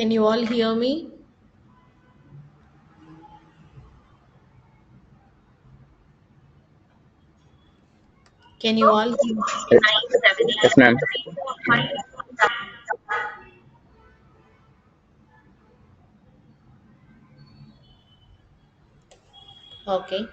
Can you all hear me? Can you all hear? Yes, yes, ma'am. Okay.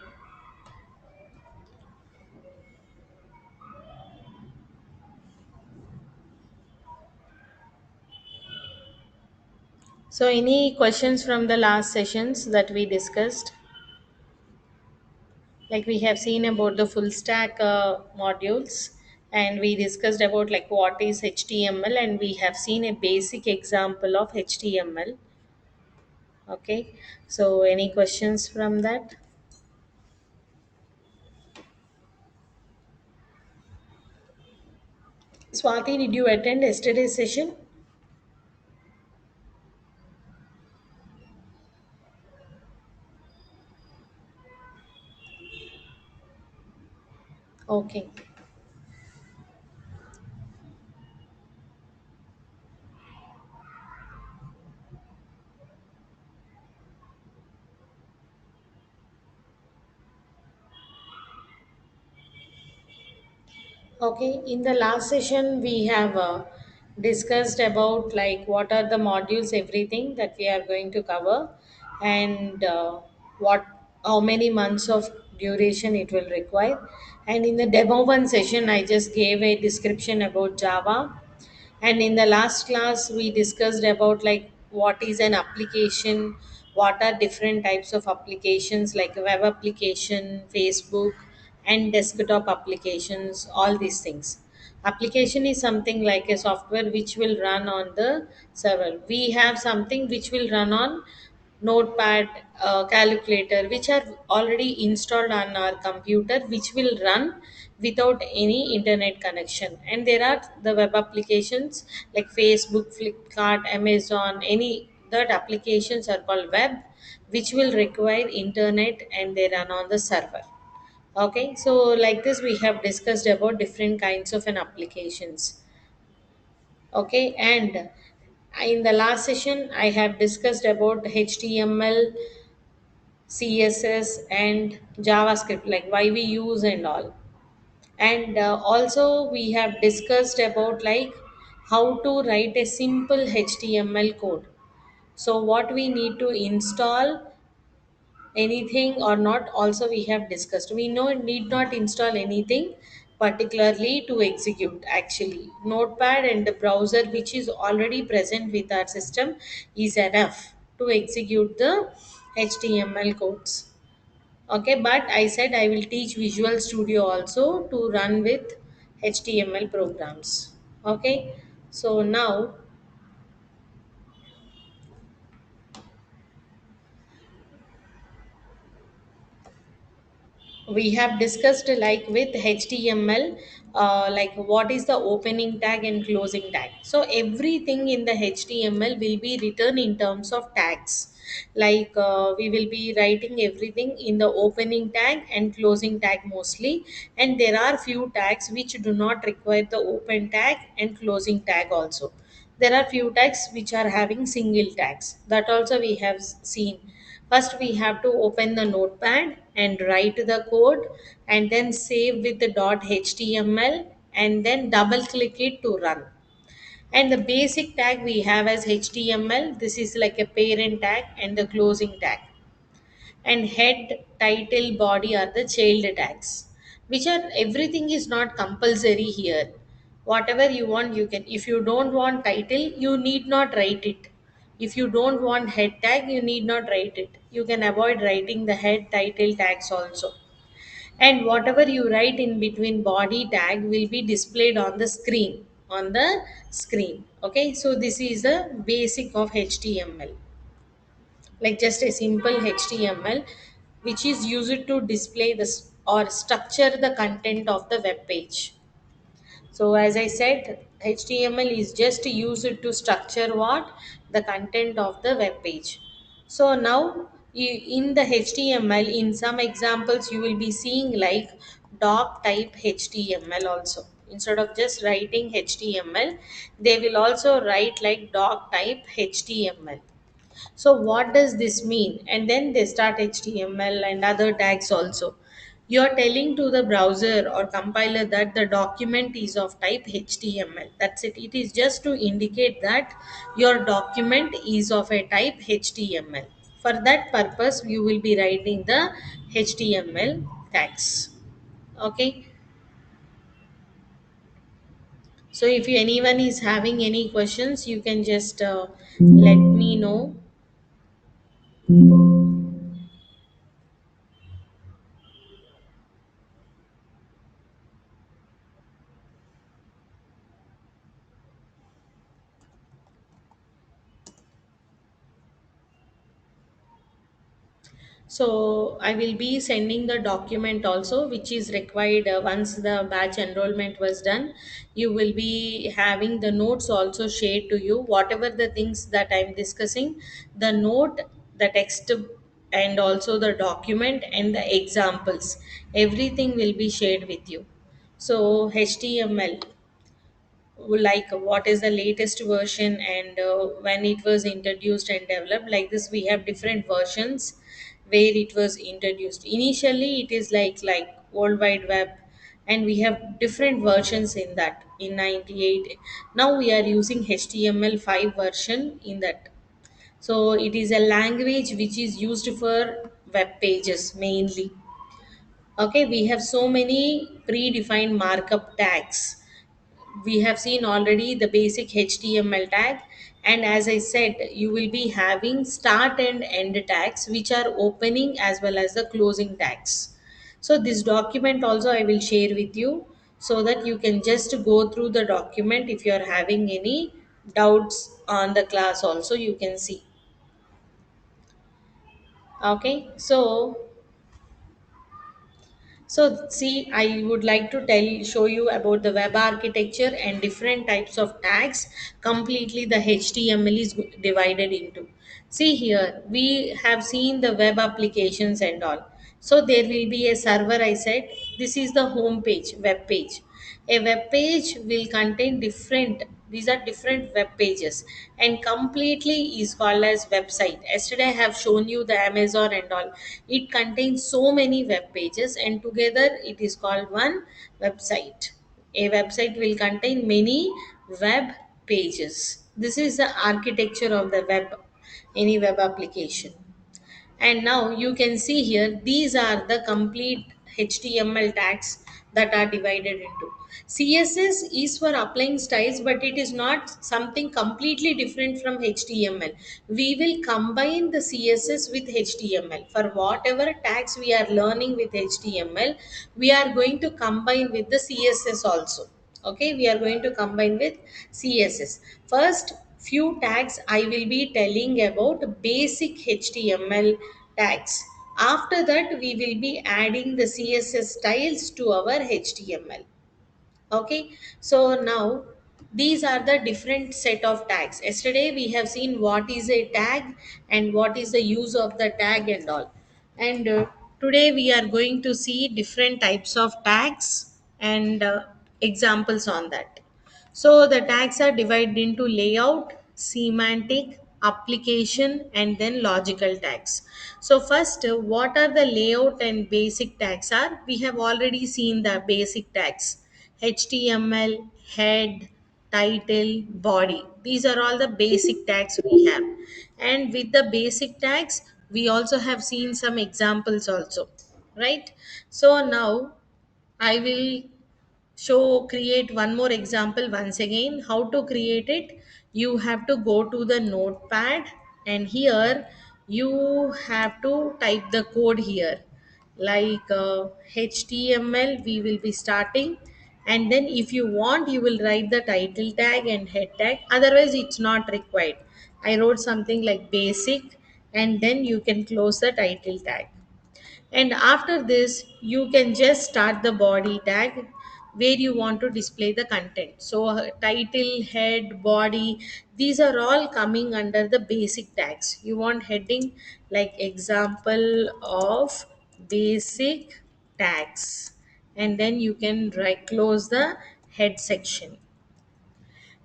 So, any questions from the last sessions that we discussed? Like we have seen about the full stack modules, and we discussed about like what is HTML, and we have seen a basic example of HTML. Okay. So, any questions from that? Swati, did you attend yesterday's session? Okay. Okay, in the last session, we have discussed about like what are the modules, everything that we are going to cover, and what how many months of duration it will require. And in the demo one session, I just gave a description about Java, and in the last class we discussed about like what is an application, what are different types of applications like web application, Facebook, and desktop applications, all these things. Application is something like a software which will run on the server. We have something which will run on notepad, calculator, which are already installed on our computer, which will run without any internet connection. And there are the web applications like Facebook, Flipkart, Amazon, any that applications are called web, which will require internet and they run on the server. Okay, so like this we have discussed about different kinds of an applications. Okay, and in the last session I have discussed about HTML, CSS, and JavaScript, like why we use and all. And also we have discussed about like how to write a simple HTML code. So what we need to install, anything or not, also we have discussed. We know need not install anything particularly to execute. Actually, notepad and the browser which is already present with our system is enough to execute the HTML codes. Okay, but I said I will teach Visual Studio also to run with HTML programs. Okay, so now we have discussed like with HTML, like what is the opening tag and closing tag. So everything in the HTML will be written in terms of tags. Like we will be writing everything in the opening tag and closing tag mostly, and there are few tags which do not require the open tag and closing tag also. There are few tags which are having single tags, that also we have seen. First, we have to open the notepad and write the code, and then save with the .html, and then double click it to run. And the basic tag we have as HTML, this is like a parent tag and the closing tag. And head, title, body are the child tags, which are everything is not compulsory here. Whatever you want you can. If you don't want title, you need not write it. If you don't want head tag, you need not write it. You can avoid writing the head title tags also. And whatever you write in between body tag will be displayed on the screen. Okay, so this is the basic of HTML, like just a simple HTML which is used to display this or structure the content of the web page. So as I said, HTML is just used to structure what the content of the web page. So now in the HTML, in some examples you will be seeing like doc type HTML also. Instead of just writing HTML, they will also write like doc type HTML. So what does this mean? And then they start HTML and other tags also. You are telling to the browser or compiler that the document is of type HTML. That's it. It is just to indicate that your document is of a type HTML. For that purpose, you will be writing the HTML tags. Okay. So if anyone is having any questions, you can just let me know. So I will be sending the document also, which is required once the batch enrollment was done. You will be having the notes also shared to you. Whatever the things that I'm discussing, the note, the text, and also the document and the examples, everything will be shared with you. So HTML, like what is the latest version, and when it was introduced and developed, like this we have different versions where it was introduced. Initially it is like world wide web, and we have different versions in that. In 98, now we are using HTML5 version in that. So it is a language which is used for web pages mainly. Okay, we have so many predefined markup tags. We have seen already the basic HTML tag, and as I said, you will be having start and end tags which are opening as well as the closing tags. So this document also I will share with you, so that you can just go through the document. If you are having any doubts on the class also, you can see. Okay, so see, I would like to show you about the web architecture and different types of tags. Completely, the HTML is divided into. See here, we have seen the web applications and all. So there will be a server. I said this is the home page, web page. A web page will contain different. These are different web pages, and completely is called as website. Yesterday I have shown you the Amazon and all. It contains so many web pages, and together it is called one website. A website will contain many web pages. This is the architecture of the web, any web application. And now you can see here, these are the complete HTML tags that are divided into. CSS is for applying styles, but it is not something completely different from HTML. We will combine the CSS with HTML. For whatever tags we are learning with HTML, we are going to combine with the CSS also. Okay, we are going to combine with CSS. First few tags I will be telling about basic HTML tags. After that, we will be adding the CSS styles to our HTML. Okay, so now these are the different set of tags. Yesterday we have seen what is a tag and what is the use of the tag and all. And today we are going to see different types of tags and examples on that. So the tags are divided into layout, semantic, application, and then logical tags. So first, what are the layout and basic tags are? We have already seen the basic tags: HTML, head, title, body. These are all the basic tags we have. And with the basic tags, we also have seen some examples also, right? So now I will create one more example once again. How to create it? You have to go to the notepad, and here you have to type the code here, like HTML we will be starting, and then if you want you will write the title tag and head tag, otherwise it's not required. I wrote something like basic, and then you can close the title tag. And after this you can just start the body tag where you want to display the content. So title, head, body, these are all coming under the basic tags. You want heading like example of basic tags, and then you can close the head section.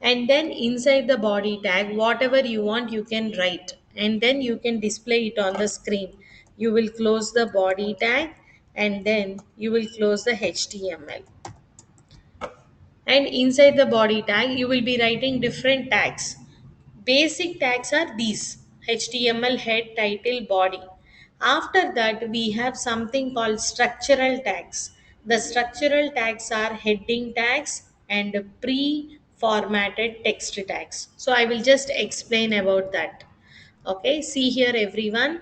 And then inside the body tag, whatever you want, you can write. And then you can display it on the screen. You will close the body tag and then you will close the HTML. And inside the body tag, you will be writing different tags. Basic tags are these: HTML, head, title, body. After that, we have something called structural tags. The structural tags are heading tags and pre formatted text tags. So, I will just explain about that. Okay, see here, everyone.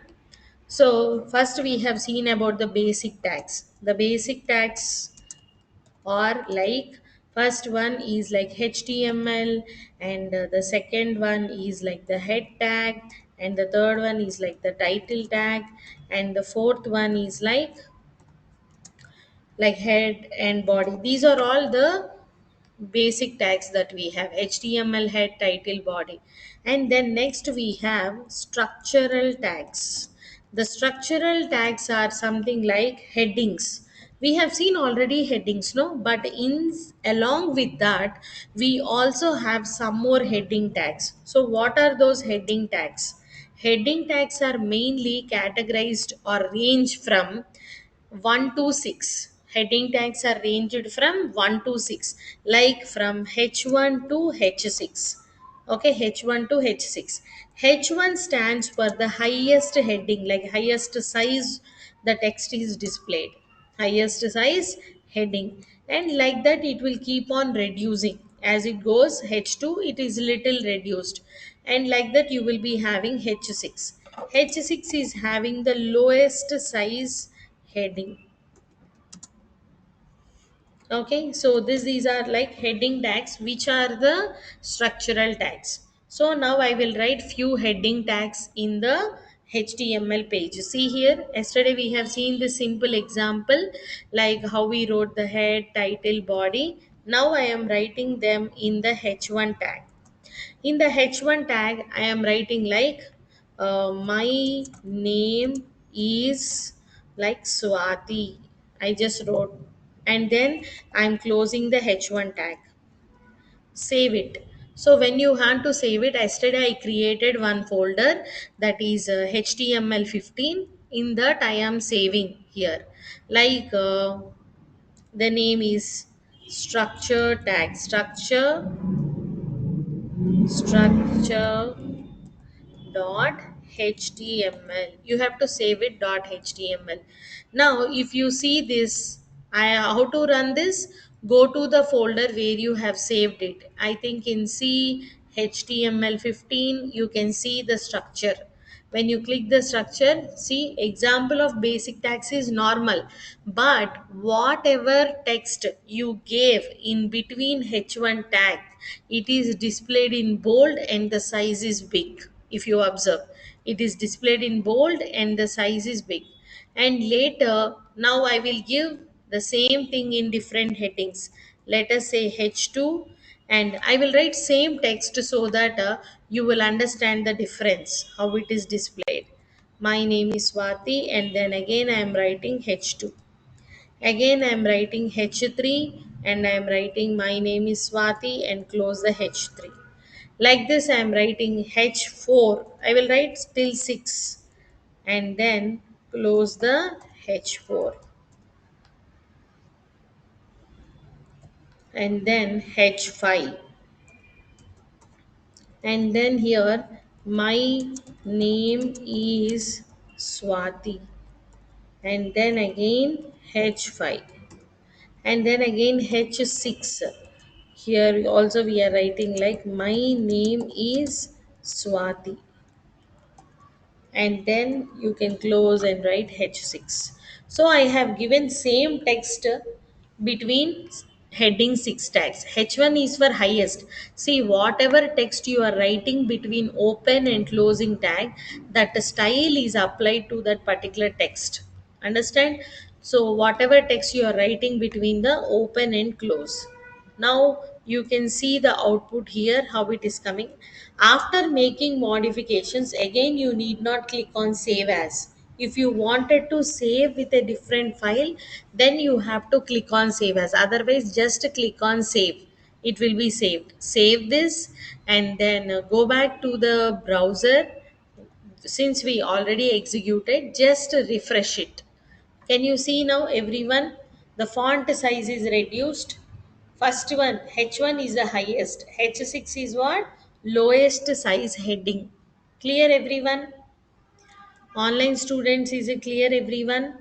So, first we have seen about the basic tags. The basic tags or like, first one is like HTML, and the second one is like the head tag, and the third one is like the title tag, and the fourth one is like head and body. These are all the basic tags that we have: HTML, head, title, body. And then next we have structural tags. The structural tags are something like headings. We have seen already headings, no? But in along with that, we also have some more heading tags. So what are those heading tags? Heading tags are mainly categorized or range from 1 to 6. Heading tags are ranged from 1 to 6, like from H1 to H6. Okay, H1 to H6. H1 stands for the highest heading, like highest size the text is displayed. Highest size heading. And like that, it will keep on reducing. As it goes, H2, it is little reduced. And like that, you will be having H6. H6 is having the lowest size heading. Okay, so these are like heading tags, which are the structural tags. So now I will write few heading tags in the HTML page. See here, yesterday we have seen this simple example, like how we wrote the head, title, body. Now I am writing them in the H1 tag. In the H1 tag, I am writing like, my name is like Swati. I just wrote. And then I'm closing the H1 tag. Save it. So when you want to save it, yesterday I created one folder, that is HTML15. In that I am saving here. Like the name is structure tag. Structure dot html. You have to save it dot html. Now if you see this, I how to run this, go to the folder where you have saved it. I think in C HTML15 you can see the structure. When you click the structure, see, example of basic tags is normal, but whatever text you gave in between H1 tag, it is displayed in bold and the size is big. If you observe, it is displayed in bold and the size is big. And later, now I will give the same thing in different headings. Let us say H2, and I will write same text so that you will understand the difference, how it is displayed. My name is Swati, and then again I am writing H2. Again I am writing H3, and I am writing my name is Swati and close the H3. Like this I am writing H4. I will write till 6 and then close the H4. And then H5. And then here, my name is Swati. And then again H5. And then again H6. Here also we are writing like, my name is Swati. And then you can close and write H6. So I have given same text between heading 6 tags. H1 is for highest. See, whatever text you are writing between open and closing tag, that style is applied to that particular text. Understand? So whatever text you are writing between the open and close. Now you can see the output here, how it is coming. After making modifications, again you need not click on save as. If you wanted to save with a different file, then you have to click on save as. Otherwise, just click on save. It will be saved. Save this and then go back to the browser. Since we already executed, just refresh it. Can you see now, everyone? The font size is reduced. First one, H1 is the highest. H6 is what? Lowest size heading. Clear, everyone? Online students, is it clear, everyone?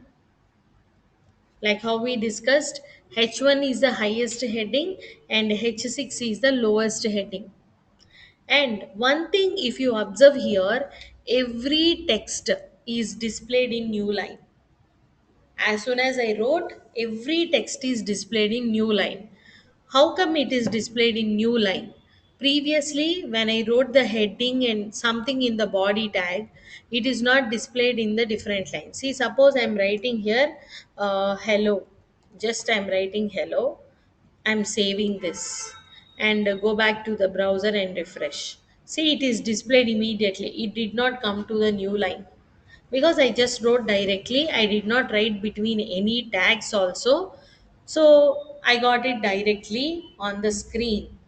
Like how we discussed, H1 is the highest heading and H6 is the lowest heading. And one thing, if you observe here, every text is displayed in new line. As soon as I wrote, every text is displayed in new line. How come it is displayed in new line? Previously, when I wrote the heading and something in the body tag, it is not displayed in the different line. See, suppose I'm writing here, hello. Just I'm writing hello. I'm saving this and go back to the browser and refresh. See, it is displayed immediately. It did not come to the new line because I just wrote directly. I did not write between any tags also. So I got it directly on the screen.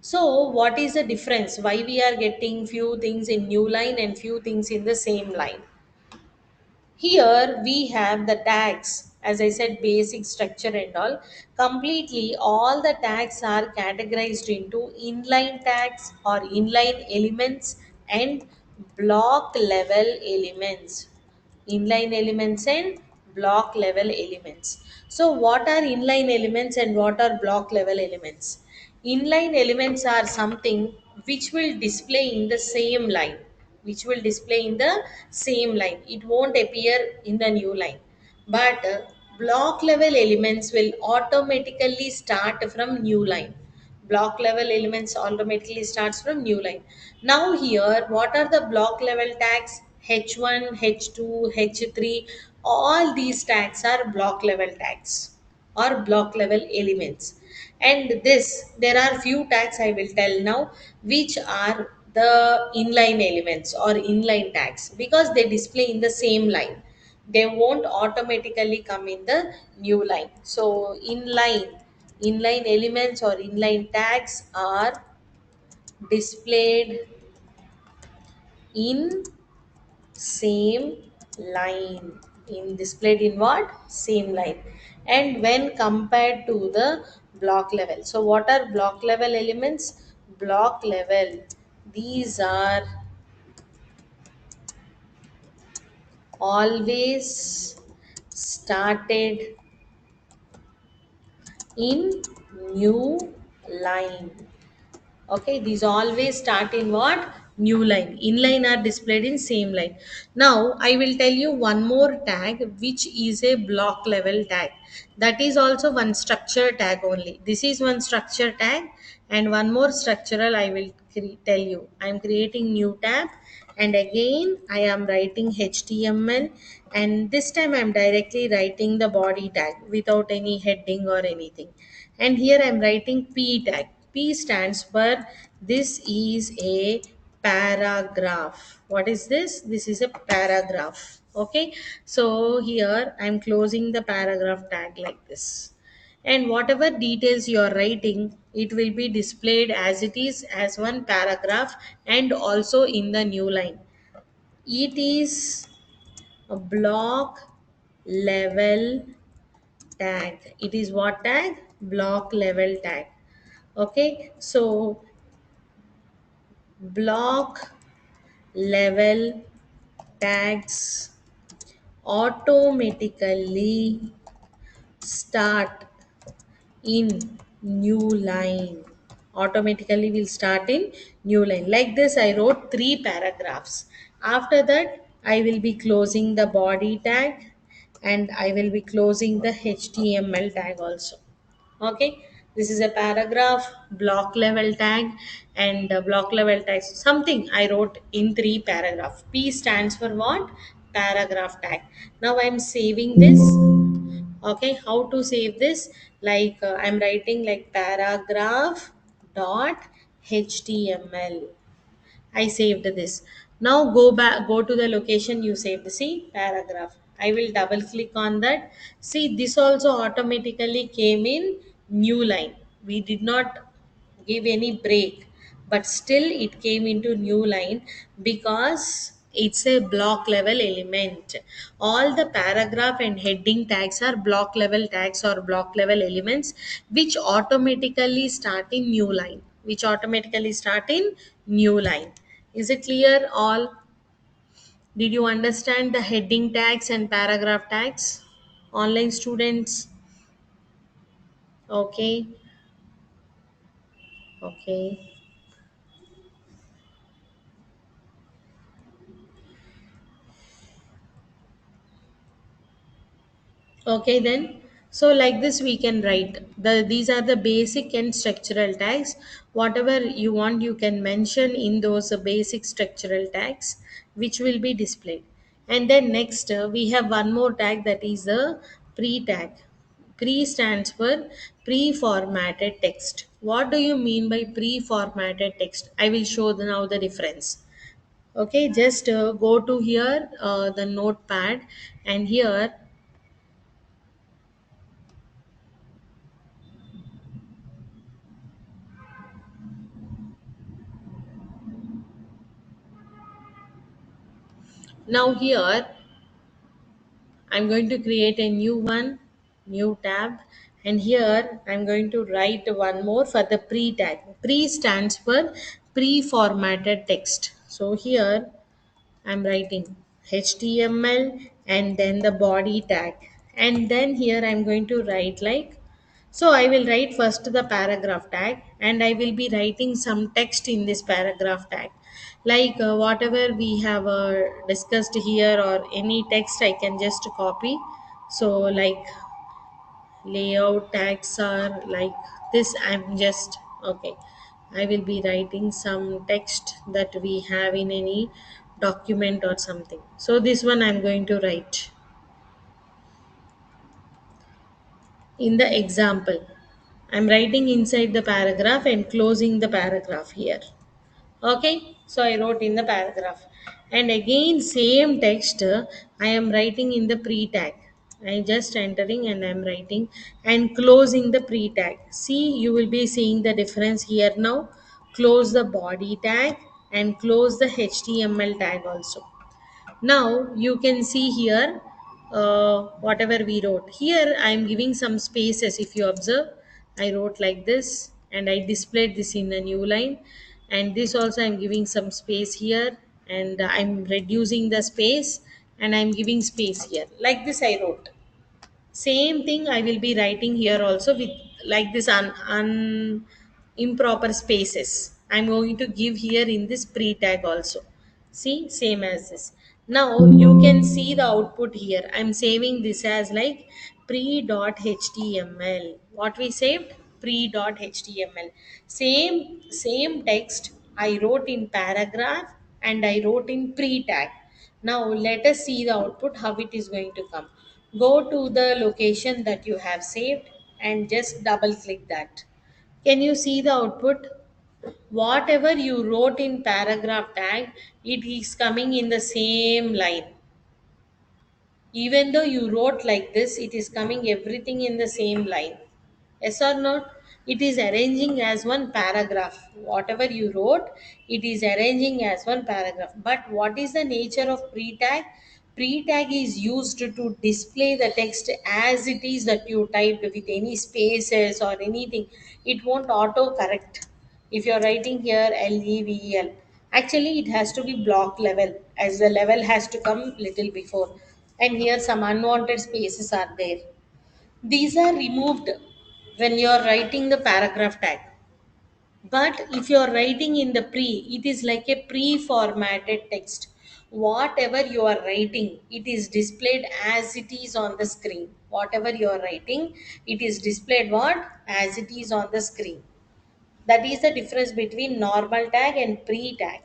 So what is the difference? Why we are getting few things in new line and few things in the same line? Here we have the tags, as I said, basic structure and all. Completely, all the tags are categorized into inline tags or inline elements and block level elements. Inline elements and block level elements. So, what are inline elements and what are block level elements? Inline elements are something which will display in the same line, which will display in the same line. It won't appear in the new line. But block level elements will automatically start from new line. Block level elements automatically starts from new line. Now here, what are the block level tags? H1, H2, H3, all these tags are block level tags or block level elements. And this, there are few tags I will tell now, which are the inline elements or inline tags because they display in the same line. They won't automatically come in the new line. So inline elements or inline tags are displayed in same line. In displayed in what? Same line. And when compared to the block level, so what are block level elements? Block level, these are always started in new line. Okay, these always start in what? New line. Inline are displayed in same line. Now I will tell you one more tag which is a block level tag. That is also one structure tag only. This is one structure tag and one more structural I will tell you. I am creating new tab and again I am writing HTML and this time I am directly writing the body tag without any heading or anything. And here I am writing P tag. P stands for this is a paragraph. What is this? This is a paragraph. Okay. So here I am closing the paragraph tag like this. And whatever details you are writing, it will be displayed as it is as one paragraph and also in the new line. It is a block level tag. It is what tag? Block level tag. Okay, so block level tags automatically start in new line. Automatically will start in new line. Like this I wrote three paragraphs. After that I will be closing the body tag and I will be closing the HTML tag also. Okay, this is a paragraph block level tag and block level tag something I wrote in three paragraph. P stands for what? Paragraph tag. Now I'm saving this. Okay, how to save this? Like I'm writing like paragraph dot html. I saved this. Now go back, go to the location you saved. See paragraph. I will double click on that. See, this also automatically came in new line. We did not give any break, but still it came into new line because it's a block level element. All the paragraph and heading tags are block level tags or block level elements which automatically start in new line. Which automatically start in new line. Is it clear all? Did you understand the heading tags and paragraph tags? Online students? Okay. Okay. Okay then. So like this we can write. These are the basic and structural tags. Whatever you want you can mention in those basic structural tags which will be displayed. And then next we have one more tag, that is the pre tag. Pre stands for pre-formatted text. What do you mean by pre-formatted text? I will show now the difference. Okay, just go to here, the notepad, and here now here I'm going to create a new one, new tab, and here I'm going to write one more for the pre tag. Pre stands for pre-formatted text. So here I'm writing HTML and then the body tag. And then here I'm going to write like, so I will write first the paragraph tag and I will be writing some text in this paragraph tag. Like whatever we have discussed here or any text I can just copy. So like layout tags are like this. I'm just okay. I will be writing some text that we have in any document or something. So this one I'm going to write in the example. I'm writing inside the paragraph and closing the paragraph here. Okay, so I wrote in the paragraph, and again same text I am writing in the pre tag. I just entering and I'm writing and closing the pre tag. See, you will be seeing the difference here now. Close the body tag and close the HTML tag also. Now you can see here whatever we wrote. Here I am giving some spaces. If you observe, I wrote like this and I displayed this in a new line. And this also I'm giving some space here and I'm reducing the space and I'm giving space here. Like this I wrote. Same thing I will be writing here also with like this improper spaces. I'm going to give here in this pre tag also. See, same as this. Now you can see the output here. I'm saving this as like pre.html. What we saved? Pre.html. Same text I wrote in paragraph and I wrote in pre tag. Now let us see the output how it is going to come. Go to the location that you have saved and just double click that. Can you see the output? Whatever you wrote in paragraph tag, it is coming in the same line. Even though you wrote like this, it is coming everything in the same line. Yes or not? It is arranging as one paragraph. Whatever you wrote, it is arranging as one paragraph. But what is the nature of pre tag? Pre tag is used to display the text as it is that you typed with any spaces or anything. It won't auto correct. If you're writing here level, actually it has to be block level, as the level has to come little before, and here some unwanted spaces are there. These are removed when you are writing the paragraph tag. But if you are writing in the pre, it is like a pre-formatted text. Whatever you are writing, it is displayed as it is on the screen. Whatever you are writing, it is displayed what? As it is on the screen. That is the difference between normal tag and pre tag.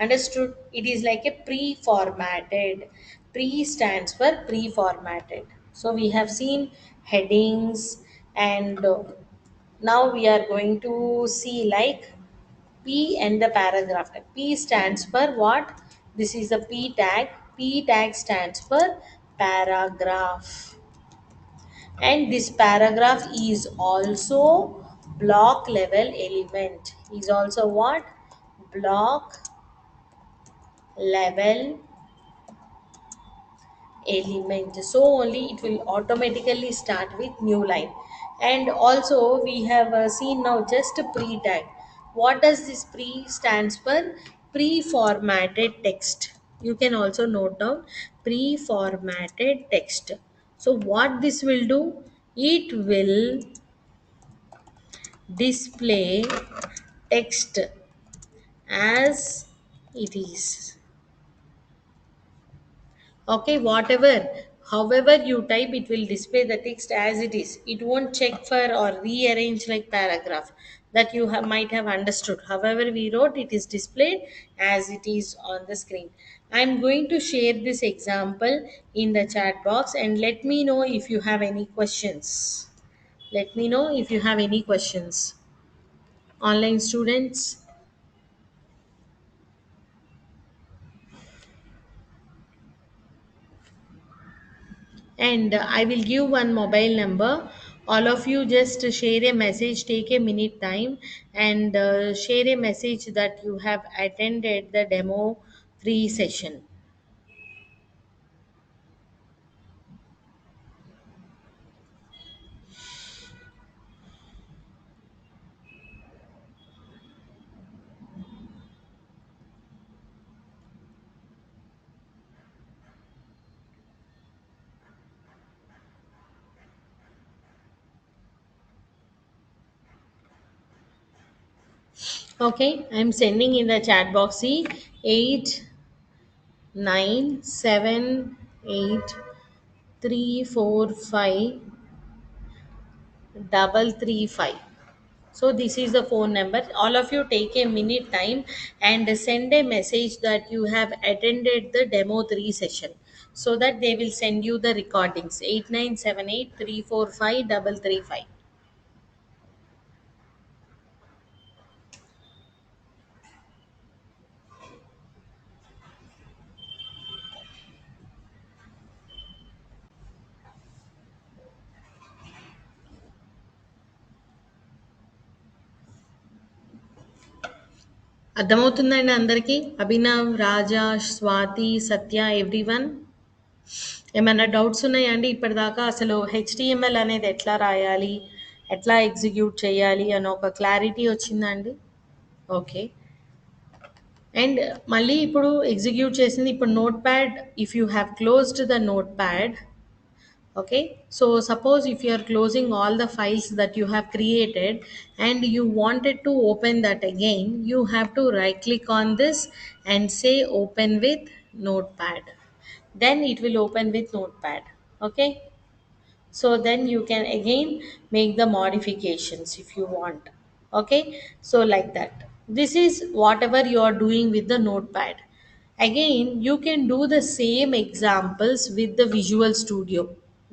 Understood? It is like a pre formatted. Pre stands for pre formatted. So we have seen headings, and now we are going to see like P and the paragraph tag. P stands for what? This is the P tag. P tag stands for paragraph. And this paragraph is also block level element. Is also what? Block level element, so only it will automatically start with new line. And also we have seen now just a pre tag. What does this pre stands for? Pre-formatted text. You can also note down pre-formatted text. So what this will do, it will display text as it is. Okay, whatever, however you type, it will display the text as it is. It won't check for or rearrange like paragraph that you have, might have understood. However we wrote, it is displayed as it is on the screen. I'm going to share this example in the chat box, and let me know if you have any questions. Let me know if you have any questions, online students. And I will give one mobile number. All of you just share a message, take a minute time, and share a message that you have attended the demo free session. Okay, I'm sending in the chat box. See, 8978345335. So this is the phone number. All of you take a minute time and send a message that you have attended the demo 3 session, so that they will send you the recordings. 8978345335. అర్థమవుతుందండి అందరికీ? అభినవ్, రాజా, స్వాతి, సత్య, everyone. ఏమైనా doubts ఉన్నాయా అండి ఇప్పటిదాకా? అసలు HTML అనేది ఎట్లా రాయాలి, ఎట్లా ఎగ్జిక్యూట్ చేయాలి అని ఒక క్లారిటీ వచ్చిందా అండి? ఓకే. అండ్ మళ్ళీ ఇప్పుడు ఎగ్జిక్యూట్ చేసింది. ఇప్పుడు note pad, if you have closed the note pad, okay, so suppose if you are closing all the files that you have created and you wanted to open that again, you have to right click on this and say open with notepad. Then it will open with notepad. Okay, so then you can again make the modifications if you want. Okay, so like that, this is whatever you are doing with the notepad. Again you can do the same examples with the Visual Studio.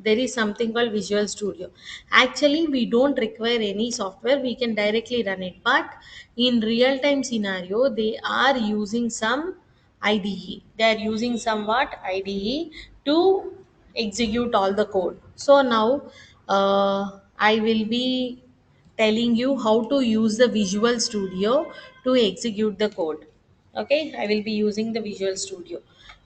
There is something called Visual Studio. Actually we don't require any software, we can directly run it, but in real time scenario they are using some IDE. They are using somewhat IDE to execute all the code. So now I will be telling you how to use the Visual Studio to execute the code. Okay, I will be using the Visual Studio.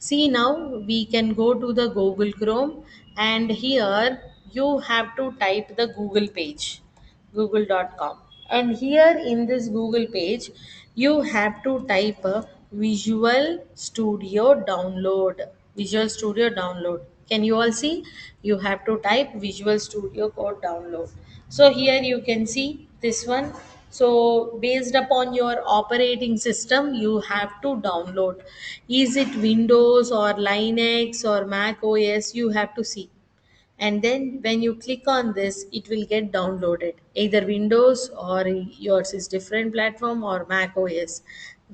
See, now we can go to the Google Chrome, and here you have to type the Google page, google.com. And here in this Google page you have to type a Visual Studio download. Visual Studio download, can you all see? You have to type Visual Studio code download. So here you can see this one. So based upon your operating system you have to download. Is it Windows or Linux or Mac OS, you have to see. And then when you click on this it will get downloaded, either Windows or yours is different platform, or Mac OS,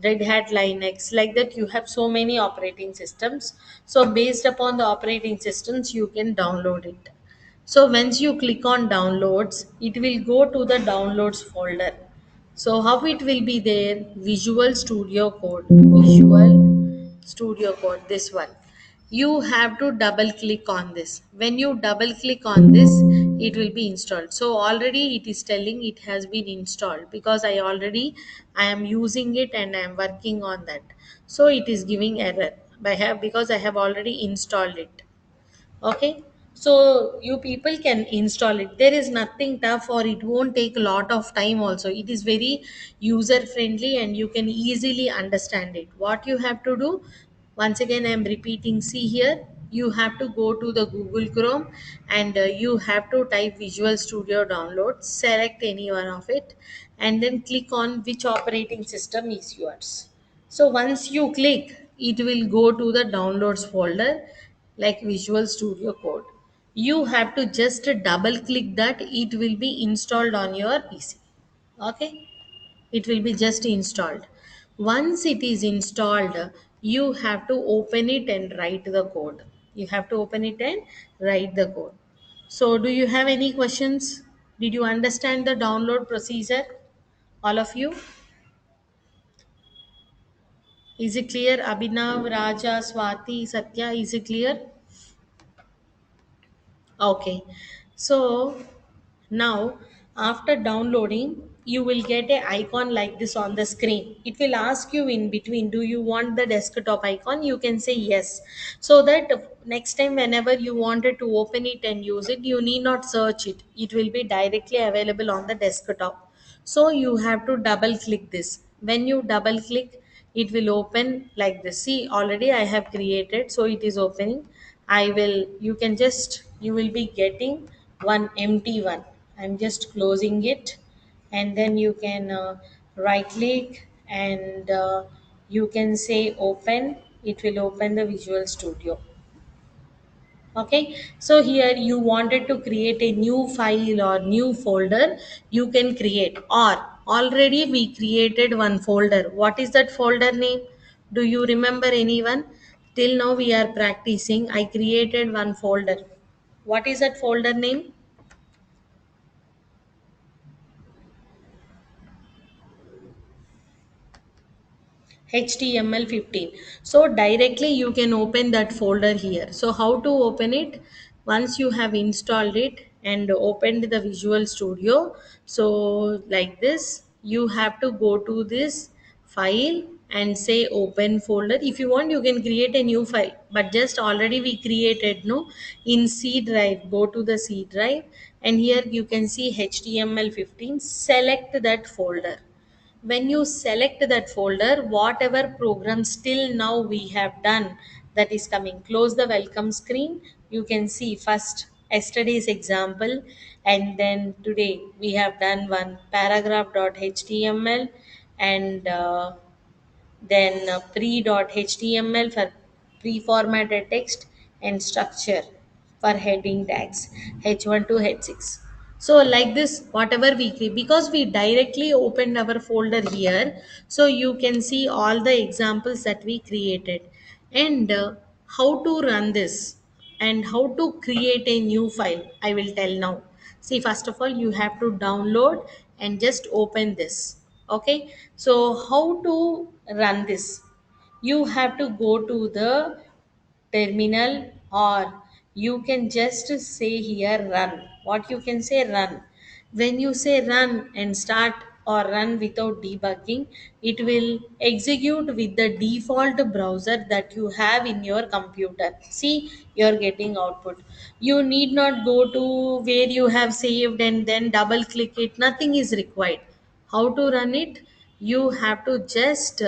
Red Hat, Linux, like that. You have so many operating systems, so based upon the operating systems you can download it. So once you click on downloads, it will go to the downloads folder. So how it will be there? Visual Studio Code, Visual Studio Code, this one. You have to double click on this. When you double click on this, it will be installed. So already it is telling it has been installed because I am using it and I am working on that. So it is giving error. Because I have already installed it. Okay, so you people can install it. There is nothing tough, or it won't take a lot of time also. It is very user friendly and you can easily understand it. What you have to do, once again I am repeating, see here, you have to go to the Google Chrome and you have to type Visual Studio Download, select any one of it, and then click on which operating system is yours. So once you click, it will go to the downloads folder like Visual Studio Code. You have to just double click that, it will be installed on your PC. Okay, it will be just installed. Once it is installed, you have to open it and write the code. You have to open it and write the code. So, do you have any questions? Did you understand the download procedure? All of you? Is it clear? Abhinav, Raja, Swati, Satya, is it clear? Okay. So now after downloading, you will get a icon like this on the screen. It will ask you in between, do you want the desktop icon? You can say yes. So that next time whenever you wanted to open it and use it, you need not search it. It will be directly available on the desktop. So you have to double click this. When you double click, it will open like this. See, already I have created, so it is opening. You can just, you will be getting one empty one. I'm just closing it, and then you can right click and you can say open. It will open the Visual Studio. Okay, so here you wanted to create a new file or new folder, you can create, or already we created one folder. What is that folder name? Do you remember anyone? Till now we are practicing. I created one folder. What is that folder name? HTML15. So directly you can open that folder here. So how to open it? Once you have installed it and opened the Visual Studio, so like this, you have to go to this file and say open folder. If you want, you can create a new file, but just already we created, no, in C drive. Go to the C drive and here you can see HTML15. Select that folder. When you select that folder, whatever program still now we have done, that is coming, close the welcome screen. You can see first yesterday's example, and then today we have done one paragraph.html, and then pre.html for pre-formatted text, and structure for heading tags h1 to h6. So like this, whatever we create, because we directly opened our folder here, so you can see all the examples that we created, and how to run this and how to create a new file, I will tell now. See, first of all, you have to download and just open this. Okay, so how to run this? You have to go to the terminal, or you can just say here run. What you can say? Run. When you say run and start, or run without debugging, it will execute with the default browser that you have in your computer. See, you're getting output. You need not go to where you have saved and then double click it. Nothing is required. How to run it? You have to just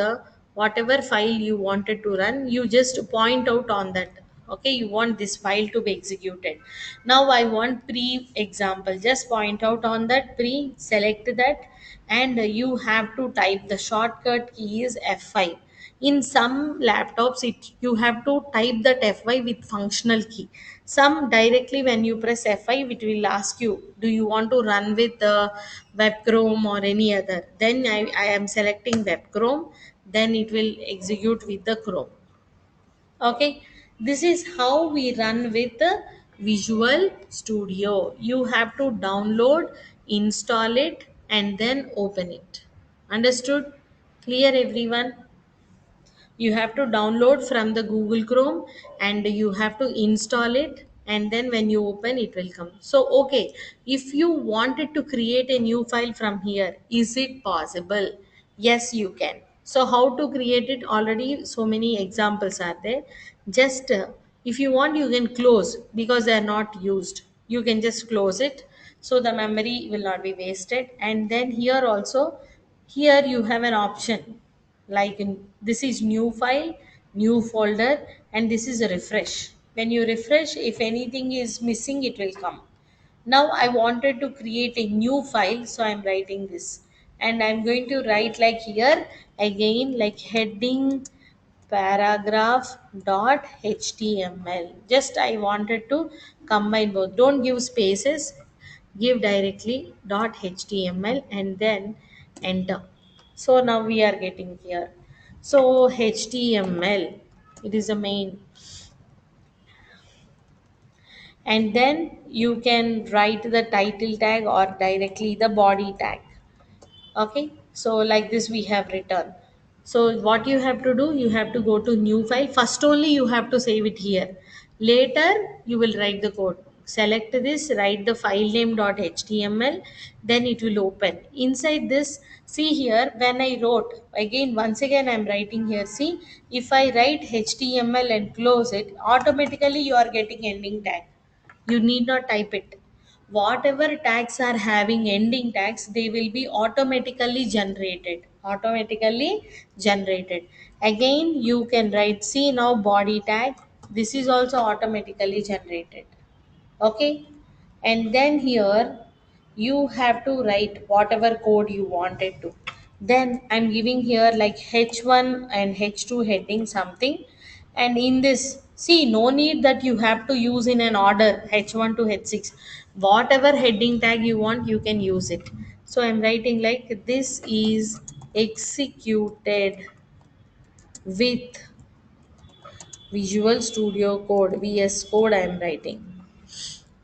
whatever file you wanted to run, you just point out on that. Okay, you want this file to be executed. Now I want pre example, just point out on that pre, select that, and you have to type, the shortcut key is F5. In some laptops, it you have to type that F5 with functional key. Some directly, when you press F5, it will ask you, do you want to run with web chrome or any other? Then I am selecting web chrome, then it will execute with the chrome. Okay, this is how we run with the Visual Studio. You have to download, install it, and then open it. Understood? Clear, everyone? You have to download from the Google Chrome and you have to install it, and then when you open it will come. So okay, if you wanted to create a new file from here, is it possible? Yes, you can. So how to create it? Already so many examples are there. Just if you want, you can close because they are not used. You can just close it, so the memory will not be wasted. And then here also, here you have an option like this is new file, new folder, and this is a refresh. When you refresh, if anything is missing, it will come. Now I wanted to create a new file, so I'm writing this, and I'm going to write like here again, like heading paragraph dot html. Just I wanted to combine both. Don't give spaces, give directly dot html and then enter. So now we are getting here. So html, it is a main, and then you can write the title tag or directly the body tag. Okay, so like this we have written. So what you have to do, you have to go to new file first. Only you have to save it here. Later you will write the code. Select this, write the file name .html, then it will open inside this. See here, when I wrote again, once again I'm writing here. See, if I write html and close it, automatically you are getting ending tag. You need not type it. Whatever tags are having ending tags, they will be automatically generated. Again you can write, see now body tag, this is also automatically generated. Okay, and then here you have to write whatever code you wanted to. Then I'm giving here like h1 and h2 heading something, and in this, see, no need that you have to use in an order h1 to h6. Whatever heading tag you want, you can use it. So I'm writing like this is executed with Visual Studio Code, VS Code I am writing.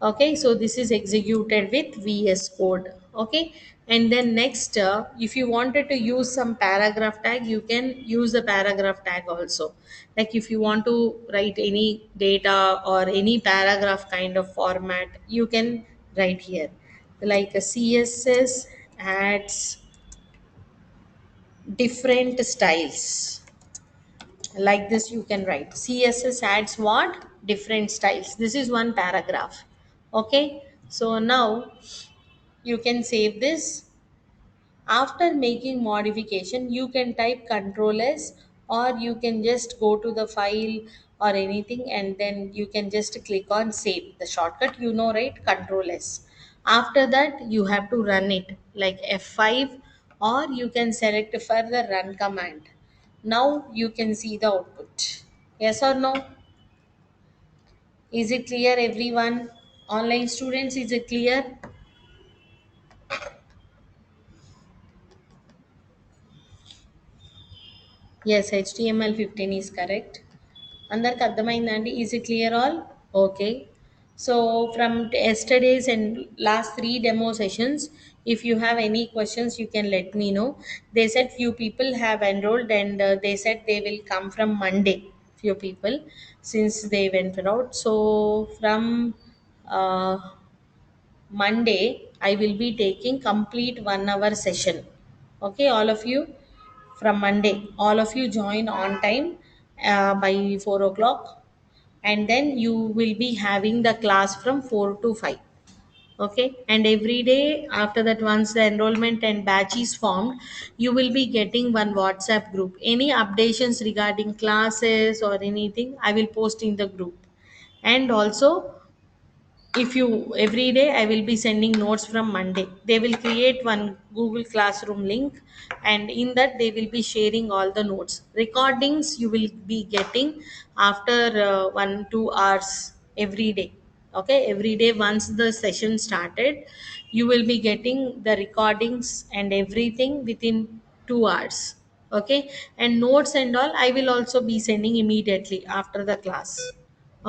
Okay, so this is executed with VS Code. Okay, and then next, if you wanted to use some paragraph tag, you can use the paragraph tag also. Like if you want to write any data or any paragraph kind of format, you can write here. Like a CSS adds different styles. Like this you can write, css adds what, different styles. This is one paragraph. Okay, so now you can save this. After making modification, you can type control s, or you can just go to the file or anything, and then you can just click on save. The shortcut, you know, right? Control s. After that you have to run it like f5, or you can select for the run command. Now you can see the output. Yes or no? Is it clear, everyone? Online students, is it clear? Yes, HTML15 is correct. అందరికి అర్థమైందండి? Is it clear all? Okay. So from yesterday's and last three demo sessions, if you have any questions, you can let me know. They said few people have enrolled, and they said they will come from Monday, few people, since they went out. So from uh, Monday, I will be taking complete 1 hour session. Okay, all of you, from Monday, all of you join on time by 4 o'clock, and then you will be having the class from 4 to 5. Okay, and every day after that, once the enrollment and batch is formed, you will be getting one WhatsApp group. Any updations regarding classes or anything, I will post in the group. And also, if you, every day I will be sending notes from Monday. They will create one Google Classroom link, and in that they will be sharing all the notes. Recordings you will be getting after 1 2 hours every day. Okay, every day once the session started, you will be getting the recordings and everything within 2 hours. Okay, and notes and all I will also be sending immediately after the class.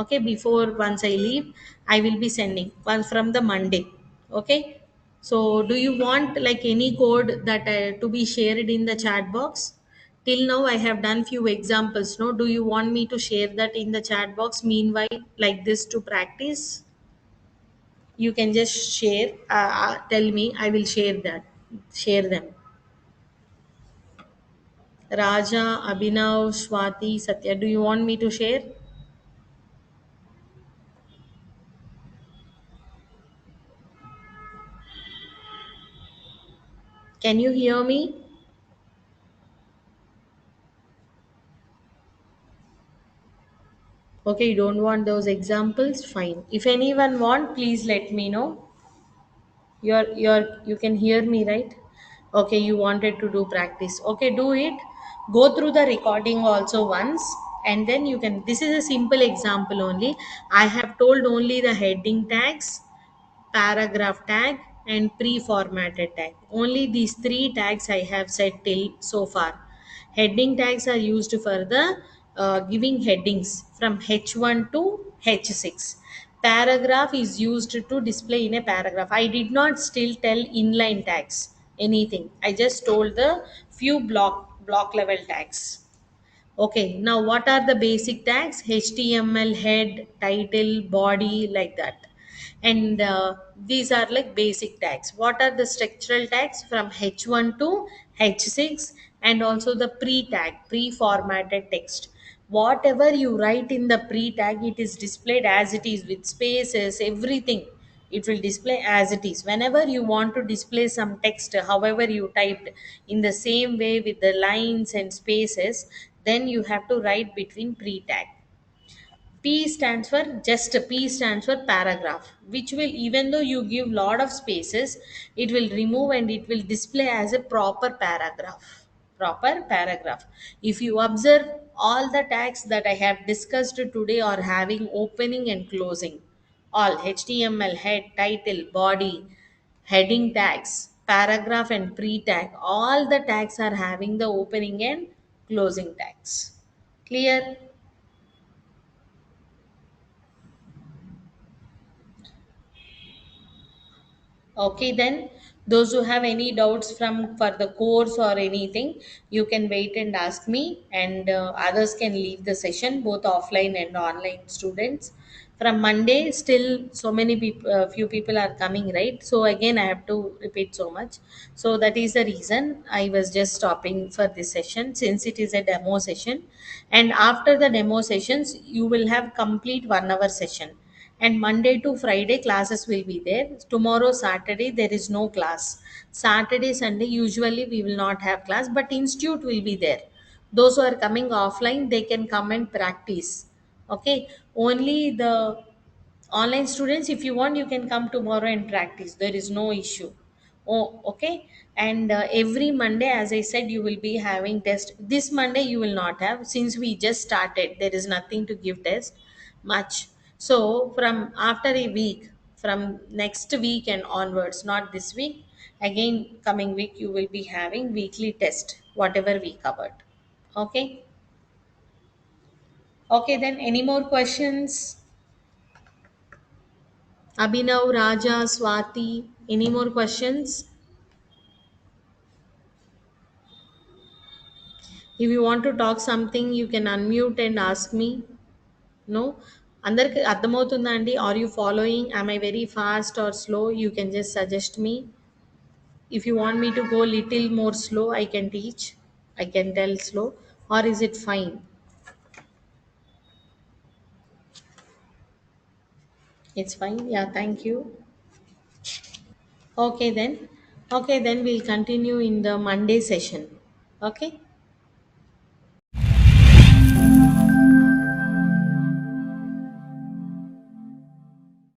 Okay, before, once I leave, I will be sending one from the Monday. Okay, so do you want like any code that to be shared in the chat box? Till now I have done few examples. No, do you want me to share that in the chat box meanwhile, like this, to practice? You can just share, tell me, I will share them. Raja, Abhinav, Swati, Satya, do you want me to share? Can you hear me? Okay, you don't want those examples, fine. If anyone want, please let me know. You can hear me, right? Okay, you wanted to do practice. Okay, do it. Go through the recording also once, and then you can. This is a simple example only. I have told only the heading tags, paragraph tag, and pre-formatted tag. Only these three tags I have said till so far. Heading tags are used for the giving headings from H1 to H6. Paragraph is used to display in a paragraph. I did not still tell inline tags anything. I just told the few block level tags. Okay, now what are the basic tags? HTML, head, title, body, like that. And these are like basic tags. What are the structural tags? From H1 to H6, and also the pre tag, pre formatted text. Whatever you write in the pre tag, it is displayed as it is with spaces, everything. It will display as it is. Whenever you want to display some text, however you typed, in the same way with the lines and spaces, then you have to write between pre tag. P stands for, just P stands for paragraph, which will, even though you give lot of spaces, it will remove and it will display as a proper paragraph. Proper paragraph. If you observe, all the tags that I have discussed today are having opening and closing. All HTML, head, title, body, heading tags, paragraph and pre tag, all the tags are having the opening and closing tags. Clear? Okay, then those who have any doubts from for the course or anything, you can wait and ask me, and others can leave the session, both offline and online students. From Monday, still so many people, few people are coming, right? So again, I have to repeat so much. So that is the reason I was just stopping for this session, since it is a demo session, and after the demo sessions, you will have complete 1 hour session, and Monday to Friday classes will be there. Tomorrow Saturday there is no class. Saturday Sunday usually we will not have class, but institute will be there. Those who are coming offline, they can come and practice. Okay, only the online students, if you want, you can come tomorrow and practice, there is no issue. Oh, okay. And every Monday, as I said, you will be having test. This Monday you will not have, since we just started. There is nothing to give test much. So from after a week, from next week and onwards, not this week, again coming week, you will be having weekly test, whatever we covered. Okay. Okay. Then any more questions? Abhinav, Raja, Swati, any more questions? If you want to talk something, you can unmute and ask me. No? అందరికి అర్థమవుతుందా అండి? Are you following? Am I very fast or slow? You can just suggest me. If you want me to go little more slow, I can teach. I can tell slow. Or is it fine? It's fine. Yeah, thank you. Okay then. Okay, then we'll continue in the Monday session. Okay?